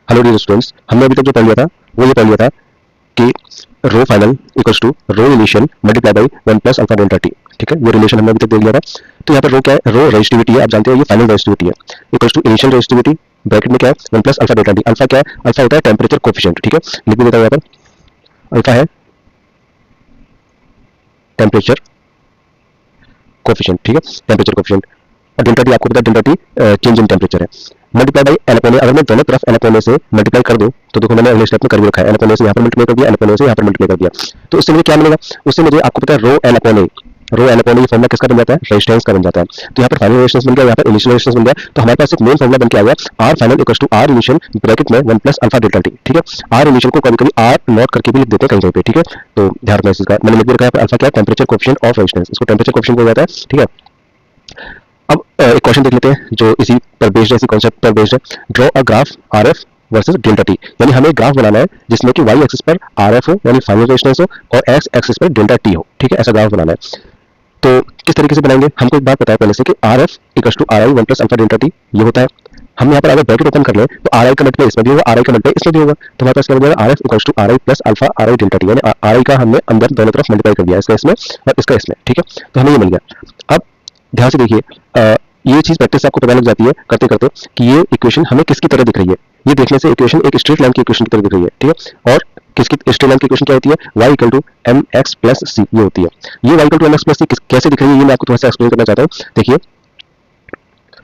Hello dear students, हमने अभी तक जो पढ़ लिया था वो ये पढ़ लिया था कि rho final equals to rho initial multiply by 1 plus alpha delta t. ठीक है, ये रिलेशन हमने अभी तक देख लिया था। तो यहाँ पर रो क्या है? रो रेजिस्टिविटी है, आप जानते हो ये फाइनल रेजिस्टिविटी है, equals to initial resistivity bracket में क्या है 1 plus alpha delta T. Alpha क्या है? अल्फा होता है टेम्परेचर कोफिशिएंट। ठीक है, लिख भी देता हूँ यहाँ पर, अल्फा है टेम्परेचर कोफिशिएंट। ठीक है, टेम्परेचर कोफिशिएंट। और डेल्टा टी आपको पता है delta T change in temperature है। मल्टीप्लाई बाई एन अपॉन ए, अगर मैं दोनों तरफ एन अपॉन ए से मल्टीप्लाई कर दूं तो देखो मैंने अगले स्टेप में कर भी रखा है, एन अपॉन ए से यहाँ पर मल्टीप्लाई कर दिया, एन अपॉन ए से यहाँ पर मल्टीप्लाई कर दिया। तो उससे मुझे क्या मिलेगा? उससे मुझे आपको पता है रो एन अपॉन ए, रो एन अपॉन ए फॉर्मुला किसका बन जाता है? रेजिस्टेंस का बन जाता है। तो यहाँ पर फाइनल रेजिस्टेंस बन गया, यहाँ पर इनिशियल रेजिस्टेंस बन गया। तो हमारे पास एक मेन फॉर्मुला बन के आ गया, R final equals to R initial bracket में 1 प्लस अल्फा डेल्टा टी। ठीक है, आर इनिशियल को कभी कभी आर नॉट करके भी लिख देते हैं कहीं कहीं पे। ठीक है, तो ध्यान रखना इसका, मैंने लिख भी रखा है अल्फा क्या है? टेम्परेचर कोफिशिएंट ऑफ रेजिस्टेंस, इसको टेम्परेचर कोफिशिएंट बोला जाता है। ठीक है, अब एक क्वेश्चन देख लेते हैं जो इसी पर बेस्ड है, इसी कॉन्सेप्ट पर बेस्ड है। Draw a graph R F versus delta T, यानी हमें ग्राफ बनाना है जिसमें कि वाई एक्सिस पर आर एफ हो यानी फाइनल रेजिस्टेंस हो और एक्स एक्सिस पर डेल्टा टी हो। ठीक है, ऐसा ग्राफ बनाना है। तो किस तरीके से बनाएंगे? हमको एक बात पता है पहले से कि R F equals to R I 1 plus alpha delta T, ये होता है। हम यहाँ पर अगर ब्रैकेट ओपन कर ले तो आर आई का मल्टीप्लाई इसमें भी होगा, आर आई का मल्टीप्लाई इसमें भी होगा। तो हमारे पास क्या बनेगा? R F equals to R I plus alpha R I delta T, यानी आर आई का हमने अंदर दोनों तरफ मल्टीप्लाई कर दिया, इसका इसमें और इसका इसमें। ठीक है, तो हमें ये मिल गया। अब ध्यान से देखिए, ये चीज प्रैक्टिस आपको पता लग जाती है करते करते कि ये इक्वेशन हमें किसकी तरह दिख रही है। ये देखने से इक्वेशन एक स्ट्रेट लाइन की इक्वेशन की तरह दिख रही है। ठीक है, और किसकी स्ट्रेट लाइन की इक्वेशन क्या होती है? y equal to M X plus C, ये होती है। ये y equal to M X plus C कैसे दिख रही है ये मैं आपको थोड़ा सा एक्सप्लेन करना चाहता हूँ। देखिए,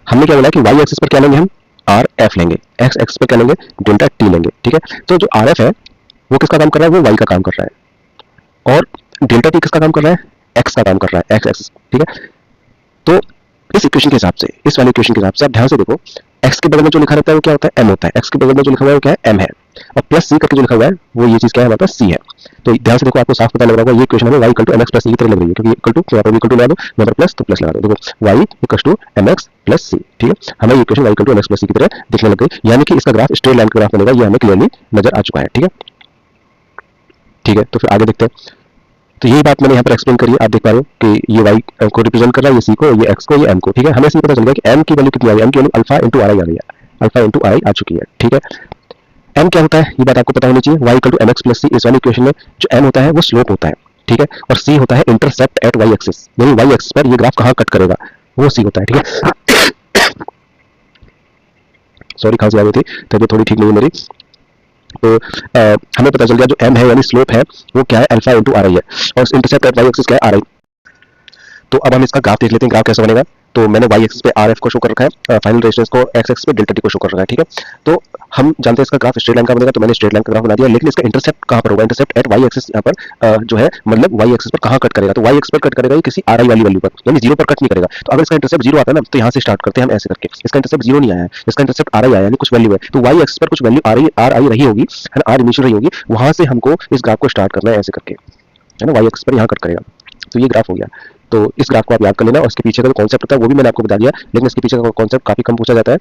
हमने क्या बोला कि y एक्सिस पर क्या लेंगे? हम आर एफ लेंगे, x एक्सिस पर क्या लेंगे? डेल्टा टी लेंगे। ठीक है, तो जो आर एफ है वो किसका काम कर रहा है? वो y का काम कर रहा है। और डेल्टा टी किसका काम कर रहा है? x का काम कर रहा है, x एक्सिस। ठीक है, तो इस इक्वेशन के हिसाब से, इस वाली इक्वेशन के हिसाब से आप ध्यान से देखो, x के बगल में जो लिखा रहता है वो क्या होता है? m होता है। x के बगल में जो लिखा हुआ है वो क्या है? m है। और प्लस c करके जो लिखा हुआ है वो ये चीज क्या है? हमारे पास c है। तो ध्यान से देखो, आपको साफ पता लग रहा होगा ये इक्वेशन हमें y equal to mx plus c की तरह लग रही है, क्योंकि इक्वल टू यहाँ पर इक्वल टू लगा दो, यहाँ पर प्लस तो प्लस लगा दो। देखो y equal to mx plus c। ठीक है, हमें ये equation y equal to mx plus c की तरह दिखने लग गई, यानी कि इसका ग्राफ स्ट्रेट लाइन का ग्राफ बनेगा, ये हमें क्लियरली नजर आ चुका है। ठीक है, ठीक है, तो फिर आगे देखते हैं। तो यही बात मैंने यहाँ पर एक्सप्लेन करी है, आप देख पा रहे हो कि ये y को रिप्रेजेंट कर रहा है, ये c को, ये x को, ये m को। ठीक है, हमें इसमें पता चल गया कि m की वैल्यू कितनी आ गई? m की value alpha into R I आ गई है, अल्फा इंटू आर आई आ चुकी है। ठीक है, m क्या होता है ये बात आपको पता होनी चाहिए। y equal to mx plus c, इस वाली इक्वेशन में जो m होता है वो स्लोप होता है। ठीक है, और c होता है इंटरसेप्ट एट y एक्सिस, यानी y एक्सिस पर ये ग्राफ कहाँ कट करेगा वो c होता है। ठीक है, सॉरी खांसी आ गई थी, तबीयत थोड़ी ठीक नहीं है मेरी। तो हमें पता चल गया जो m है यानी स्लोप है वो क्या है? अल्फा इंटू आर आई है, और इंटरसेप्ट एट y एक्सिस क्या है? आर आई। तो अब हम इसका ग्राफ देख लेते हैं, ग्राफ कैसा बनेगा। तो मैंने y एक्सिस पे आर एफ को शो कर रखा है, फाइनल रेजिस्टेंस को x एक्सिस पे डेल्टा टी को शो कर रखा है। ठीक है, तो हम जानते हैं इसका ग्राफ स्ट्रेट लाइन का बनेगा, तो मैंने स्ट्रेट लाइन का ग्राफ बना दिया, लेकिन इसका इंटरसेप्ट कहाँ पर होगा? इंटरसेप्ट एट y एक्सिस यहाँ पर जो है, मतलब y एक्सिस पर कहाँ कट करेगा? तो y एक्सिस पर कट करेगा ये किसी आर आई वाली वैल्यू पर, यानी जीरो पर कट नहीं करेगा। तो अगर इसका इंटरसेप्ट जीरो आता है ना, तो यहाँ से स्टार्ट करते हैं हम ऐसे करके। इसका इंटरसेप्ट जीरो नहीं आया है, इसका इंटरसेप्ट आर आई आया, यानी कुछ वैल्यू है। तो y एक्सिस पर कुछ वैल्यू आर आई रही होगी, है ना, आर इनिशियल रही होगी, वहां से हमको इस ग्राफ को स्टार्ट करना है ऐसे करके, है ना, y एक्सिस पर यहाँ कट करेगा। तो ये ग्राफ हो गया। तो इस ग्राफ को आप याद कर लेना, और इसके पीछे का जो कॉन्सेप्ट होता है वो भी मैंने आपको बता दिया, लेकिन इसके पीछे का कॉन्सेप्ट काफी कम पूछा जाता है,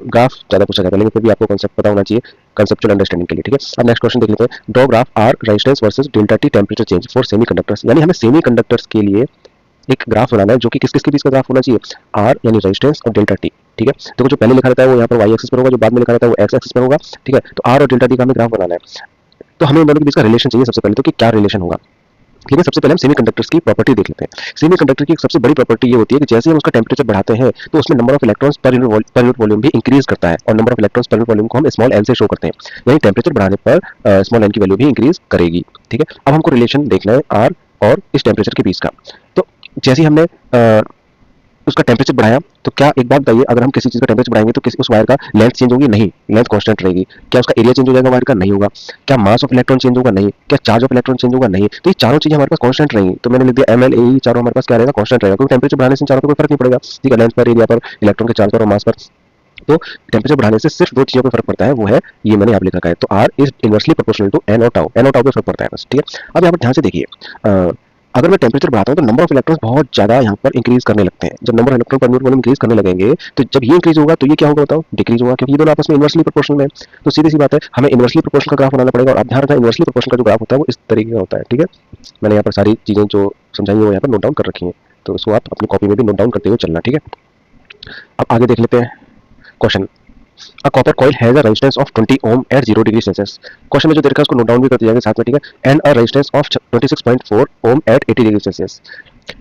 ग्राफ ज्यादा पूछा जाता है, लेकिन फिर भी आपको कॉन्सेप्ट पता होना चाहिए कंसेप्चुअल अंडरस्टैंडिंग के लिए। ठीक है, अब नेक्स्ट क्वेश्चन देख लेते हैं। Draw graph R resistance versus delta T temperature change for semiconductors, यानी हमें सेमीकंडक्टर्स के लिए एक ग्राफ बनाना है जो कि किस किस के बीच का ग्राफ होना चाहिए? आर यानी रेजिस्टेंस और डेल्टा टी। ठीक है, देखो जो पहले लिखा रहता है वो यहाँ पर y एक्सिस पर होगा, जो बाद में लिखा रहता है वो x एक्सिस पर होगा। ठीक है, तो आर और डेल्टा टी का हमें ग्राफ बनाना है। तो हमें इन दोनों के बीच का रिलेशन चाहिए सबसे पहले, तो कि क्या रिलेशन होगा। लेकिन सबसे पहले हम सेमीकंडक्टर्स की प्रॉपर्टी देख लेते हैं। सेमीकंडक्टर की एक सबसे बड़ी प्रॉपर्टी ये होती है कि जैसे हम उसका टेम्परेचर बढ़ाते हैं तो उसमें number of electrons per unit volume भी इंक्रीज करता है, और number of electrons per unit volume को हम स्मॉल एन से शो करते हैं, यानी टेम्परेचर बढ़ाने पर स्मॉल एन की वैल्यू भी इंक्रीज करेगी। ठीक है, अब हमको रिलेशन देखना है आर और इस टेम्परेचर के बीच का। तो जैसे ही हमने उसका टेम्परेचर बढ़ाया, तो क्या एक बात बताइए, अगर हम किसी चीज का टेम्परेचर बढ़ाएंगे तो किसी उस वायर का लेंथ चेंज होगी? नहीं, लेंथ कांस्टेंट रहेगी। क्या उसका एरिया चेंज हो जाएगा वायर का? नहीं होगा। क्या मास ऑफ इलेक्ट्रॉन चेंज होगा? नहीं। क्या चार्ज ऑफ इलेक्ट्रॉन चेंज होगा? नहीं। तो ये चारों चीजें हमारे पास कांस्टेंट रहेंगी, तो मैंने लिख दिया एम एल ए, चारों हमारे पास क्या रहेगा? कांस्टेंट रहेगा, क्योंकि टेम्परेचर बढ़ाने से चारों पर कोई फर्क नहीं पड़ेगा। ठीक है, लेंथ पर, एरिया पर, इलेक्ट्रॉन के चार्ज पर और मास पर। तो टेम्परेचर बढ़ाने से सिर्फ दो चीजों पर फर्क पड़ता है, वो है ये मैंने यहाँ लिख रखा है, तो R is inversely proportional to N और टाउ, एन और टाउ पे फर्क पड़ता है बस। ठीक है, अब यहाँ पर ध्यान से देखिए, अगर मैं टेम्परेचर बढ़ाता हूँ तो नंबर ऑफ इलेक्ट्रॉन्स बहुत ज्यादा यहाँ पर इंक्रीज करने लगते हैं। जब number of electron per unit volume increase करने लगेंगे, तो जब ये इंक्रीज होगा तो ये क्या होगा बताओ? डिक्रीज होगा, क्योंकि ये दोनों आपस में इनवर्सली प्रोपोर्शनल है। तो सीधी सी बात है, हमें इनवर्सली प्रोपोर्शनल का ग्राफ बनाना पड़ेगा, और अब ध्यान रखना इनवर्सली प्रोपोर्शनल का जो ग्राफ होता है वो इस तरीके का होता है। ठीक है, मैंने यहाँ पर सारी चीजें जो समझाई है वो यहाँ पर नोट डाउन कर रखी है, तो उसको आप अपनी कॉपी में भी नोट डाउन करते हुए चलना। ठीक है, अब आगे देख लेते हैं question. A copper coil has a resistance of 20 ohm at 0 degree Celsius. Question में जो दे रखा है उसको नोट डाउन भी करते जाएंगे साथ में, ठीक है। And a resistance of 26.4 ohm at 80 degree Celsius,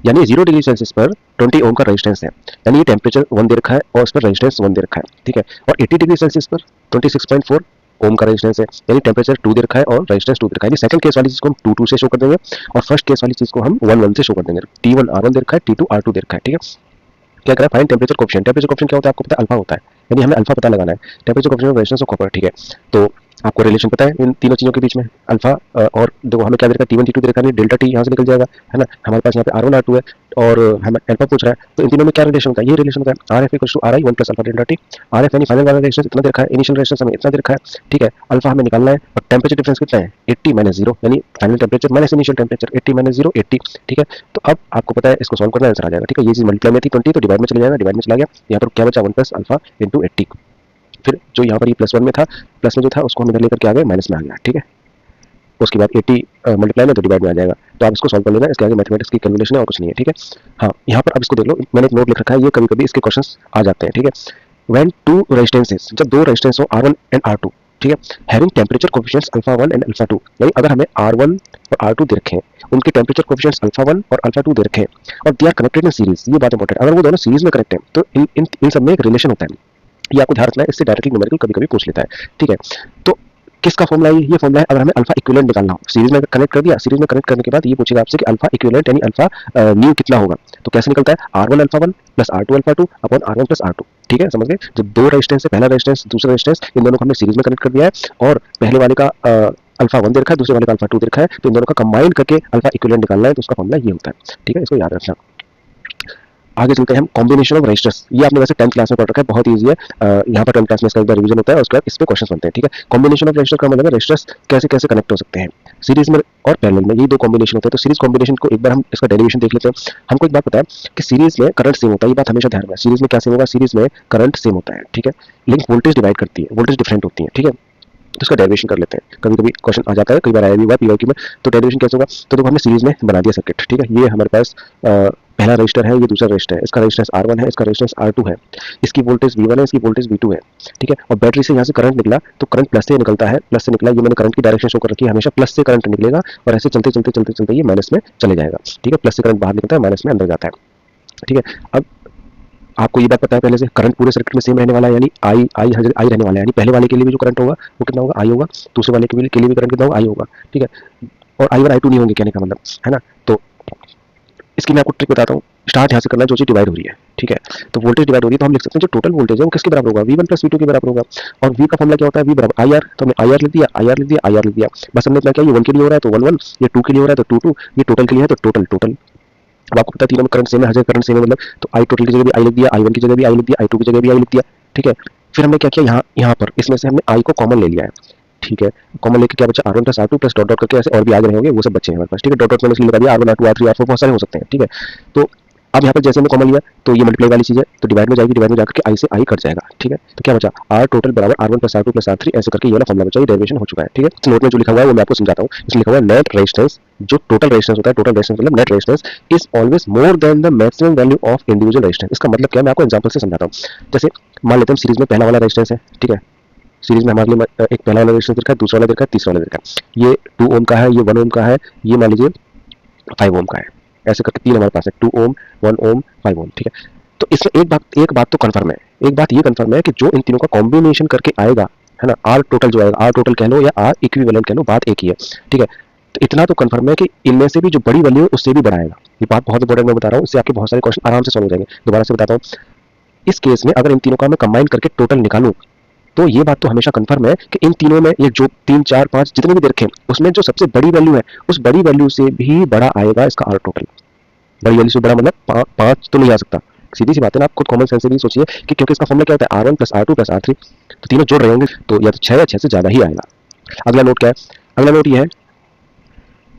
यानी 0 डिग्री सेल्सियस पर 20 ओम का रेजिस्टेंस है, यानी ये टेम्परेचर 1 दे रखा है और उस पर रेजिस्टेंस 1 दे रखा है, ठीक है। और 80 डिग्री सेल्सियस पर 26.4 ओम का रेजिस्टेंस है, यानी टेम्परेचर 2 दे रखा है और रेजिस्टेंस 2 दे रखा है। यानी सेकंड केस वाली चीज को हम 2 2 से शो कर देंगे और फर्स्ट केस वाली चीज को हम 1 1 से शो कर देंगे। T1 R1 दे रखा है, T2 R2 दे रखा है, ठीक है। क्या करें, find temperature coefficient. Temperature coefficient क्या होता है आपको पता है, अल्फा होता है, यानी हमें अल्फा पता लगाना है। Temperature coefficient of resistance of copper, ठीक है। तो आपको रिलेशन पता है इन तीनों चीजों के बीच में, अल्फा और देखो हमें क्या दे रखा है, T1 T2 दे रखा है, डेल्टा T यहाँ से निकल जाएगा, है ना। हमारे पास यहाँ पे R1 R2 है और हमें अल्फा पूछ रहा है, तो इन तीनों में क्या रिलेशन होता है, ये रिलेशन होता है RF = RI 1 + alpha delta T। RF यानी फाइनल वाला रेजिस्टेंस इतना दे रखा है, इनिशियल रेजिस्टेंस हमें इतना दे रखा है, ठीक है। अल्फा हमें निकालना है और टेम्परेचर डिफरेंस कितना है 80 - 0, यानी final temperature minus initial temperature, 80 - 0 80, ठीक है। तो अब आपको पता है इसको सॉल्व करना, आंसर आ जाएगा, ठीक है। ये चीज मल्टीप्लाई में थी 20 तो डिवाइड में चले जाएगा, डिवाइड में चला गया, यहाँ पर क्या बचा 1 + अल्फा × 80। फिर जो यहाँ पर ये +1 में था, प्लस में जो था उसको हम इधर लेकर के आ गए, माइनस में आ गया, ठीक है। उसके बाद 80 मल्टीप्लाई में तो डिवाइड में आ जाएगा, तो आप इसको सॉल्व कर लेना, इसके आगे मैथमेटिक्स की कैलकुलेशन है और कुछ नहीं है, ठीक है। हाँ, यहाँ पर अब इसको देख लो, मैंने एक नोट लिख रखा है, ये कभी कभी इसके क्वेश्चंस आ जाते हैं, ठीक है। व्हेन टू रेजिस्टेंसेस, जब दो रेजिस्टेंस हो R1 एंड R2, ठीक है, having temperature coefficients alpha 1 and alpha 2, यानी अगर हमें R1 और R2 दे रखे हैं, उनके टेम्परेचर कोएफिशिएंट्स अल्फा 1 और अल्फा 2 दे रखे हैं और they are connected in series, ये बात इंपॉर्टेंट है। अगर वो दोनों सीरीज में कनेक्ट हैं तो इन सब में एक रिलेशन होता है, ये आपको ध्यान रखना है, इससे डायरेक्टली न्यूमेरिकल कभी कभी पूछ लेता है, ठीक है। तो किसका फॉर्मूला है, ये फॉर्मूला है अगर हमें अल्फा इक्विवेलेंट निकालना हो, सीरीज में कनेक्ट कर दिया, सीरीज में कनेक्ट करने के बाद ये पूछेगा आपसे कि अल्फा इक्विवेलेंट यानी अल्फा न्यू कितना होगा, तो कैसे निकलता है R1 alpha 1 + R2 alpha 2 upon R1 + R2, ठीक है, समझ गए। जब दो रेजिस्टेंस है, पहला रेजिस्टेंस दूसरा रेजिस्टेंस, इन दोनों को हमने सीरीज में कनेक्ट कर दिया है और पहले वाले का अल्फा 1 दे रखा है, दूसरे वाले का अल्फा 2 दे रखा है, तो इन दोनों का कंबाइन करके अल्फा इक्विवेलेंट निकालना है, तो उसका फॉर्मूला ये होता है, ठीक है, इसको याद रखना। आगे चलते हैं हम, कॉम्बिनेशन ऑफ रेजिस्टर्स, ये आपने वैसे 10th क्लास में पढ़ रखा है, बहुत ईजी है। यहाँ पर 10th क्लास में इसका एक बार रिवीजन होता है और उसके बाद इस पे क्वेश्चंस बनते हैं, ठीक है। कॉम्बिनेशन ऑफ रेजिस्टर का मतलब है रेजिस्टर्स कैसे कैसे कनेक्ट हो सकते हैं, सीरीज में और पैरेलल में, ये दो कॉम्बिनेशन होते हैं। तो सीरीज कॉम्बिनेशन को एक बार हम इसका डेरिवेशन देख लेते हैं। हमको एक बात पता है कि सीरीज में करंट सेम होता है, ये बात हमेशा ध्यान रखना, सीरीज में क्या सेम होगा, सीरीज में करंट सेम होता है, ठीक है, लेकिन वोल्टेज डिवाइड करती है, वोल्टेज डिफरेंट होती है, ठीक है। तो इसका डेरिवेशन कर लेते हैं, कभी कभी क्वेश्चन आ जाता है, कई बार आया भी हुआ पीवाईक्यू में। तो डेरिवेशन कैसे होगा, तो देखो हमने सीरीज में बना दिया सर्किट, ठीक है। ये हमारे पास पहला रजिस्टर है, ये दूसरा रजिस्टर है, इसका रेजिस्टेंस R1 है, इसका रेजिस्टेंस R2 है, इसकी वोल्टेज V1 है, इसकी वोल्टेज V2 है, ठीक है। और बैटरी से यहाँ से करंट निकला, तो करंट प्लस से निकलता है, प्लस से निकला, ये मैंने करंट की डायरेक्शन शो कर रखी है, हमेशा प्लस से करंट निकलेगा और ऐसे चलते चलते चलते चलते ये माइनस में चले जाएगा, ठीक है। प्लस से करंट बाहर निकलता है, माइनस में अंदर जाता है, ठीक है। अब आपको ये बात पता है पहले से, करंट पूरे सर्किट में सेम रहने वाला है, यानी आई रहने वाला है, यानी पहले वाले के लिए भी जो करंट होगा वो कितना होगा, I होगा, दूसरे वाले के लिए भी करंट कितना होगा, I होगा, ठीक है। और I1 I2 नहीं होंगे, कहने का मतलब है ना। तो इसकी मैं आपको ट्रिक बताता हूँ, स्टार्ट यहाँ से करना, जो चीज डिवाइड हो रही है, ठीक है। तो वोल्टेज डिवाइड हो रही है, तो हम लिख सकते हैं जो टोटल वोल्टेज है वो किसके बराबर होगा, V1 + V2 के बराबर होगा। और V का फॉर्मूला क्या होता है, V बराबर IR, तो हमने IR लिख दिया, IR लिख दिया, IR लिख दिया, बस हमने इतना किया, ये 1 के लिए हो रहा है तो 1 1, ये 2 के लिए हो रहा है तो 2 2, ये टोटल के लिए है तो टोटल टोटल। अब आपको पता है तीनों में करंट सेम है, हर जगह करंट सेम है, मतलब तो I टोटल की जगह भी I लिख दिया, I1 की जगह भी I लिख दिया, I2 की जगह भी I लिख दिया, ठीक है। फिर हमने क्या किया, यहाँ पर इसमें से हमने I को कॉमन ले लिया है, ठीक है। कॉमन लेके क्या बचा, R1 + R2 + डॉट डॉट करके ऐसे और भी आगे रहे होंगे, वो सब बच्चे हैं हमारे पास, ठीक है। डॉट डॉट मैंने इसलिए लगा दिया, R1 R2 R3 R4 बहुत सारे हो सकते हैं, ठीक है। तो अब यहाँ पर जैसे हमने कॉमन लिया तो ये मल्टीप्लाई वाली चीज है, तो डिवाइड में जाएगी, डिवाइड में जाकर के I से I कट जाएगा, ठीक है। तो क्या बचा, R टोटल बराबर R1 + R2 + R3, ऐसे करके ये वाला फॉर्मूला बचा, ये डेरिवेशन हो चुका है, ठीक है। इस नोट में जो लिखा हुआ है वो मैं आपको समझाता हूँ। इसमें लिखा हुआ है नेट रेजिस्टेंस, जो टोटल रेजिस्टेंस होता है, टोटल रेजिस्टेंस मतलब net resistance is always more than the maximum value of individual resistance. इसका मतलब क्या है, मैं आपको एग्जांपल से समझाता हूँ। जैसे मान लेते हैं सीरीज में पहला वाला रेजिस्टेंस है, ठीक है, सीरीज में हमारे लिए एक पहला वाला रेजिस्टेंस रखा है, दूसरा वाला रखा है, तीसरा वाला रखा है, ये 2 ओम का है, ये 1 ओम का है, ये मान लीजिए 5 ओम का है, ऐसे करके तीन हमारे पास है, 2 ओम 1 ओम 5 ओम, ठीक है। तो इसमें एक बात तो कंफर्म है, एक बात ये कंफर्म है कि जो इन तीनों का कॉम्बिनेशन करके आएगा, है ना, आर टोटल जो आएगा, आर टोटल कह लो या आर इक्विवेलेंट कह लो, बात एक ही है, ठीक है। तो इतना तो कंफर्म है कि इनमें से भी जो बड़ी वैल्यू है उससे भी बड़ा आएगा। ये बात बहुत इंपॉर्टेंट मैं बता रहा हूँ, इससे आपके बहुत सारे क्वेश्चन आराम से सॉल्व हो जाएंगे। दोबारा से बताता हूँ, इस केस में अगर इन तीनों का मैं कंबाइन करके टोटल निकालूं, तो ये बात तो हमेशा कंफर्म है कि इन तीनों में ये जो 3 4 5 जितने भी देखे उसमें जो सबसे बड़ी वैल्यू है, उस बड़ी वैल्यू से भी बड़ा आएगा इसका आर टोटल। बड़ी वैल्यू से बड़ा मतलब 5 तो नहीं आ सकता, सीधी सी बात है ना। आप खुद कॉमन सेंस से भी सोचिए कि क्योंकि इसका फॉर्मूला क्या होता है, R1 + R2 + R3, तो तीनों जोड़ रहे होंगे तो या तो 6 या 6 से ज्यादा ही आएगा। अगला नोट क्या है, अगला नोट ये है,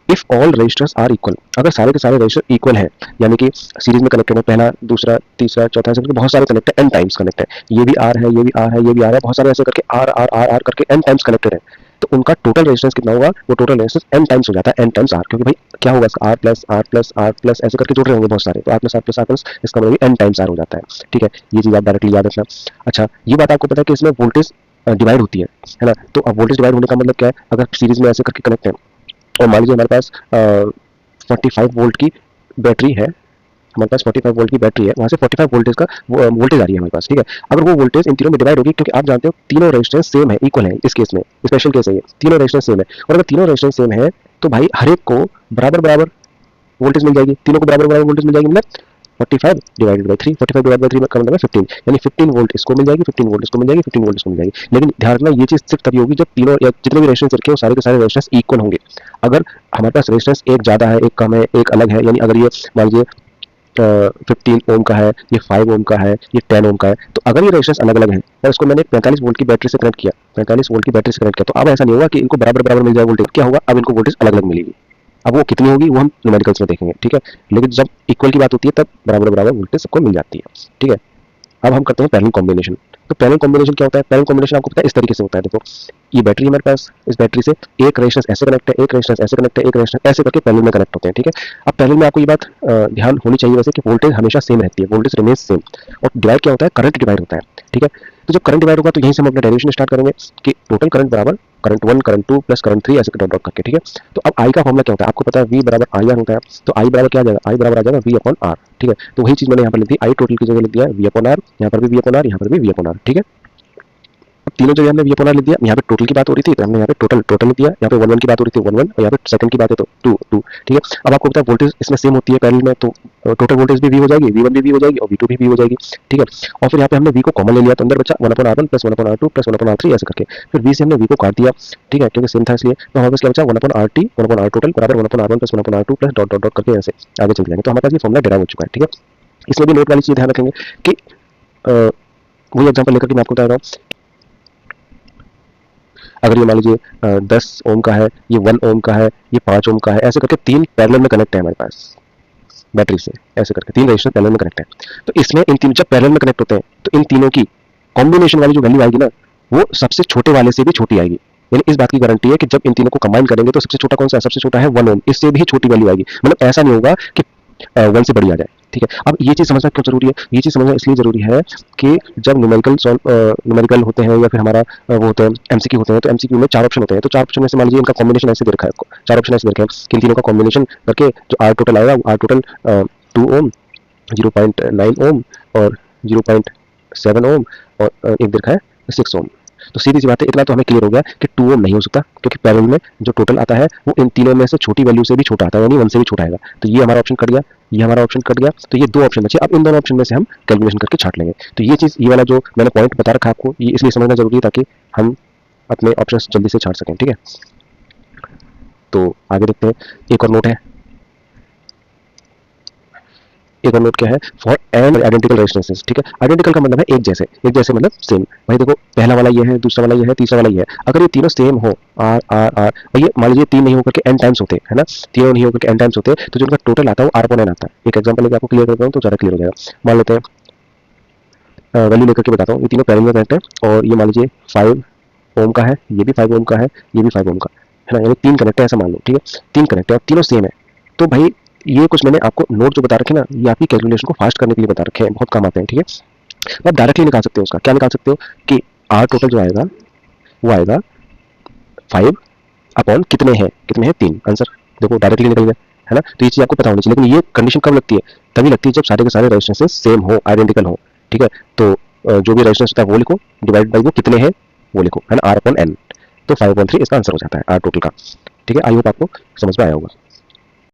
if all resistors are equal, अगर सारे के सारे रजिस्टर इक्वल है, यानी कि सीरीज में कनेक्टेड है, पहला दूसरा तीसरा चौथा, ऐसे करके बहुत सारे कनेक्ट है, n टाइम्स कनेक्ट है, ये भी आर है, ये भी आर है, ये भी आर है, बहुत सारे ऐसे करके आर आर आर आर करके n टाइम्स कनेक्टेड है, तो उनका टोटल रेजिस्टेंस कितना होगा, वो टोटल रेजिस्टेंस n टाइम्स हो जाता है, n टाइम्स r, क्योंकि भाई क्या होगा इसका r+r+r+r+ ऐसे करके जोड़ रहे होंगे बहुत सारे, तो r+r+r+ इसका मतलब n टाइम्स r हो जाता है, ठीक है। ये चीज़ आप डायरेक्टली याद रखना। अच्छा, ये बात आपको पता है कि इसमें वोल्टेज डिवाइड होती है ना। तो अब वोल्टेज डिवाइड होने का मतलब क्या है, अगर सीरीज में ऐसे करके कनेक्ट है और मान लीजिए हमारे पास 45 वोल्ट की बैटरी है, हमारे पास 45 वोल्ट की बैटरी है, वहाँ से 45 वोल्टेज का वोल्टेज आ रही है हमारे पास, ठीक है। अगर वो वोल्टेज इन तीनों में डिवाइड होगी, क्योंकि आप जानते हो तीनों रेजिस्टेंस सेम है, इक्वल है, इस केस में स्पेशल केस है ये, तीनों रेजिस्टेंस सेम है, और अगर तीनों रेजिस्टेंस सेम है तो भाई हर एक को बराबर बराबर वोल्टेज मिल जाएगी, तीनों को बराबर बराबर वोल्टेज मिल जाएगी, मतलब 45 डिवाइडेड बाई 3, 45 डिवाइड बाई 3 का मतलब है 15, यानी 15 वोल्ट इसको मिल जाएगी, 15 वोल्ट इसको मिल जाएगी, 15 वोल्ट इसको मिल जाएगी। लेकिन ध्यान रखना ये चीज सिर्फ तभी होगी जब तीनों या जितने भी रेजिस्टेंस रखे हो सारे के सारे रेजिस्टेंस इक्वल होंगे। अगर हमारे पास रेजिस्टेंस एक ज्यादा है, एक कम है, एक अलग है, यानी अगर ये मान लीजिए 15 ओम का है, ये 5 ओम का है, ये 10 ओम का है, तो अगर ये रेजिस्टेंस अलग अलग है और इसको मैंने 45 वोल्ट की बैटरी से कनेक्ट किया, 45 वोल्ट की बैटरी से कनेक्ट किया, तो अब ऐसा नहीं होगा कि इनको बराबर बराबर मिल जाए वोल्टेज, क्या होगा, अब इनको वोल्टेज अलग अलग मिलेगी। अब वो कितनी होगी वो हम न्यूमेरिकल्स में देखेंगे, ठीक है। लेकिन जब इक्वल की बात होती है तब बराबर बराबर वोल्टेज सबको मिल जाती है, ठीक है। अब हम करते हैं पैरेलल कॉम्बिनेशन। तो पैरेलल कॉम्बिनेशन क्या होता है, पैरेलल कॉम्बिनेशन आपको पता है इस तरीके से होता है। देखो ये बैटरी हमारे पास, इस बैटरी से एक रेजिस्टेंस ऐसे कनेक्ट है, एक रेजिस्टेंस ऐसे कनेक्ट है, एक रेजिस्टेंस ऐसे करके पैरेलल में कनेक्ट होते हैं, ठीक है। अब पैरेलल में आपको ये बात ध्यान होनी चाहिए वैसे कि वोल्टेज हमेशा सेम रहती है, वोल्टेज रिमेन्स सेम, और डिवाइड क्या होता है, करंट डिवाइड होता है, ठीक है। तो जब करंट डिवाइड होगा तो यहीं से हम अपना डेरिवेशन स्टार्ट करेंगे कि टोटल करंट बराबर करंट 1 करंट 2 प्लस करंट 3 ऐसे डॉट डॉट करके, ठीक है। तो अब आई का फॉर्मूला क्या होता है आपको पता है, V बराबर IR होता है। तो आई बराबर क्या आ जाएगा, आई बराबर आ जाएगा V अपॉन R, ठीक है। तो वही चीज मैंने यहाँ पर लिख दी, आई टोटल की जगह लिख दिया V अपॉन R, यहाँ पर भी V अपॉन R, यहाँ पर भी V अपॉन R, ठीक है। अब तीनों जगह हमने V अपॉन R लिख दिया, यहाँ पे टोटल की बात हो रही थी तो हमने यहाँ पे टोटल लिख दिया, यहाँ पे 1 1 की बात हो रही थी 1 1, और यहाँ पे सेकंड की बात है तो 2 2, ठीक है। अब आपको पता है वोल्टेज इसमें सेम होती है पैरेलल में, तो टोटल वोल्टेज भी V हो जाएगी, V1 भी V हो जाएगी और V2 भी V हो जाएगी, ठीक है। और फिर यहाँ पे हमने V को कॉमन ले लिया, तो अंदर बचा 1 upon R1 plus 1 upon R2 plus 1 upon R3 ऐसे करके, फिर V से हमने V को काट दिया, ठीक है, क्योंकि सेम था इसलिए। तो हमारे पास क्या बचा 1 upon RT 1 upon R total बराबर 1 upon R1 plus 1 upon R2 plus dot dot dot करके ऐसे आगे चल जाएंगे। तो हमारे पास ये फॉर्मूला डिराइव हो चुका है, ठीक है। इसमें भी नोट वाली चीज ध्यान रखेंगे कि वही एग्जाम्पल लेकर के मैं आपको बता रहा हूँ, अगर ये मान लीजिए 10 ओम का है, ये 1 ओम का है, ये 5 ओम का है, ऐसे करके तीन पैरेलल में कनेक्ट है हमारे पास बैटरी से, ऐसे करके तीन रेजिस्टर पैरेलल में कनेक्ट है। तो इसमें इन तीन जब पैरेलल में कनेक्ट होते हैं तो इन तीनों की कॉम्बिनेशन वाली जो वैल्यू आएगी ना, वो सबसे छोटे वाले से भी छोटी आएगी। यानी इस बात की गारंटी है कि जब इन तीनों को कंबाइन करेंगे तो सबसे छोटा कौन सा है, सबसे छोटा है 1 ओम, इससे भी छोटी वैल्यू आएगी। मतलब ऐसा नहीं होगा कि 1 से बड़ी आ जाए, ठीक है। अब ये चीज समझना क्यों जरूरी है, ये चीज समझना इसलिए जरूरी है कि जब न्यूमेरिकल होते हैं या फिर हमारा वो होते हैं एमसीक्यू होते हैं, तो एमसीक्यू में 4 ऑप्शन होते हैं। तो 4 ऑप्शन में से मान लीजिए इनका कॉम्बिनेशन ऐसे दे रखा है आपको, 4 ऑप्शन ऐसे दे रखे हैं कि इन तीनों का कॉम्बिनेशन करके जो आर टोटल आएगा, आर टोटल 2 ओम, 0.9 ओम और 0.7 ओम और एक दे रखा है 6 ओम। तो सीधी सी बात है, इतना तो हमें क्लियर हो गया कि 2 ओम नहीं हो सकता, क्योंकि पैरेलल में जो टोटल आता है वो इन तीनों में से छोटी वैल्यू से भी छोटा आता है, यानी 1 से भी छोटा आएगा। तो ये हमारा ऑप्शन कट गया, ये हमारा ऑप्शन कट गया, तो ये 2 ऑप्शन बचे। अब इन दोनों ऑप्शन में से हम कैलकुलेशन करके छाट लेंगे। तो ये चीज़, ये वाला जो मैंने पॉइंट बता रखा आपको, ये इसलिए समझना जरूरी है ताकि हम अपने ऑप्शन जल्दी से छाट सकें, ठीक है। तो आगे देखते हैं, एक और नोट है, एक और नोट क्या है, फॉर एन आइडेंटिकल रेजिस्टेंसेस, ठीक है। आइडेंटिकल का मतलब है एक जैसे, एक जैसे मतलब सेम। भाई देखो पहला वाला ये है, दूसरा वाला ये है, तीसरा वाला ये है, अगर ये तीनों सेम हो आर आर आर, और ये मान लीजिए 3 नहीं होकर के n टाइम्स होते है ना, तीनों नहीं होकर के n टाइम्स होते, तो जो उनका टोटल आता है वो r अपॉन n आता है। एक एग्जांपल लेके आपको क्लियर करता हूँ तो ज़्यादा क्लियर हो जाएगा। मान लेते हैं वैल्यू लेकर के बताता हूँ, ये तीनों पैरेलल में कनेक्ट है और ये मान लीजिए 5 ओम का है, ये भी 5 ओम का है, ये भी 5 ओम का है ना, यानी 3 कनेक्ट है ऐसा मान लो, ठीक है। 3 कनेक्ट है और तीनों सेम है। तो भाई ये कुछ मैंने आपको नोट जो बता रखे ना, ये आपकी कैलकुलेशन को फास्ट करने के लिए बता रखे हैं, बहुत काम आते हैं, ठीक है। आप डायरेक्टली निकाल सकते हो उसका, क्या निकाल सकते हो कि आर टोटल जो आएगा वो आएगा 5 अपॉन कितने हैं, 3, आंसर देखो डायरेक्टली निकल गया, है ना। तो ये चीज़ आपको पता होनी चाहिए। लेकिन ये कंडीशन कब लगती है, तभी लगती है जब सारे के सारे रेजिस्टेंसेस सेम हो, आइडेंटिकल हो, ठीक है। तो जो भी रेजिस्टेंस होता है वो लिखो, डिवाइड बाई वो कितने हैं वो लिखो, है ना, r अपॉन n। तो 5/3 इसका आंसर हो जाता है आर टोटल का, ठीक है। आई होप आपको समझ में आया होगा।